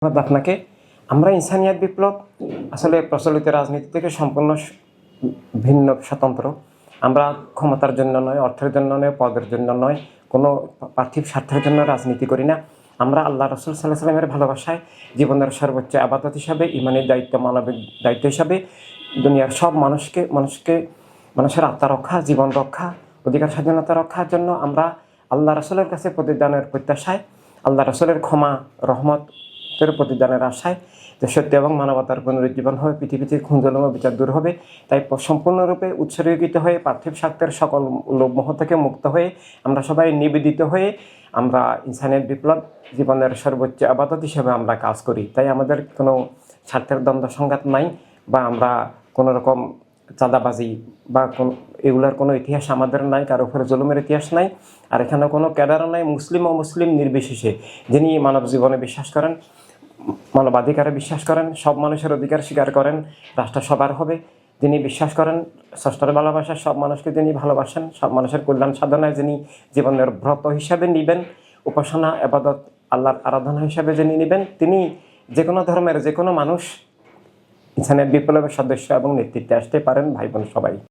ধন্যবাদ আপনাকে। আমরা ইনসানিয়াত বিপ্লব আসলে প্রচলিত রাজনীতি থেকে সম্পূর্ণ ভিন্ন, স্বতন্ত্র। আমরা ক্ষমতার জন্য নয়, অর্থের জন্য নয়, পদের জন্য নয়, কোনো পার্থিব স্বার্থের জন্য রাজনীতি করি না। আমরা আল্লাহ রসুল সাল্লাহ সাল্লামের ভালোবাসায় জীবনের সর্বোচ্চ আবাদত হিসাবে, ইমানের দায়িত্ব, মানবিক দায়িত্ব হিসাবে দুনিয়ার সব মানুষের আত্মা রক্ষা, জীবন রক্ষা, অধিকার স্বাধীনতা রক্ষার জন্য আমরা আল্লাহ রসুলের কাছে প্রতিদানের প্রত্যাশায়, আল্লাহ রসুলের ক্ষমা, রহমত প্রতিদানের আশায় যে সত্য এবং মানবতার পুনরুজ্জীবন হবে, পৃথিবীতে খুঁজলম বিচার দূর হবে, তাই সম্পূর্ণরূপে উৎসর্গিত হয়ে পার্থিব স্বার্থের সকল লোভমোহ থেকে মুক্ত হয়ে আমরা সবাই নিবেদিত হয়ে আমরা ইনসানিয়াত বিপ্লব জীবনের সর্বোচ্চ আবাদত হিসেবে আমরা কাজ করি। তাই আমাদের কোনো স্বার্থের দ্বন্দ্ব সংঘাত নাই, বা আমরা কোনো রকম চাঁদাবাজি বা এগুলার কোনো ইতিহাস আমাদের নাই, কারো উপরে জুলুমের ইতিহাস নাই। আর এখানে কোনো ক্যাডারও নাই, মুসলিম ও মুসলিম নির্বিশেষে যিনি মানব জীবনে বিশ্বাস করেন, মানবাধিকারে বিশ্বাস করেন, সব মানুষের অধিকার স্বীকার করেন, রাষ্ট্র সবার হবে, যিনি বিশ্বাস করেন স্রষ্টার ভালোবাসা, সব মানুষকে যিনি ভালোবাসেন, সব মানুষের কল্যাণ সাধনায় যিনি জীবনের ব্রত হিসাবে নেবেন, উপাসনা, আবাদত, আল্লাহর আরাধনা হিসাবে যিনি নেবেন, তিনি যে কোনো ধর্মের যে কোনো মানুষ ইনসানিয়াত বিপ্লবের সদস্য এবং নেতৃত্বে আসতে পারেন। ভাই বোন সবাই।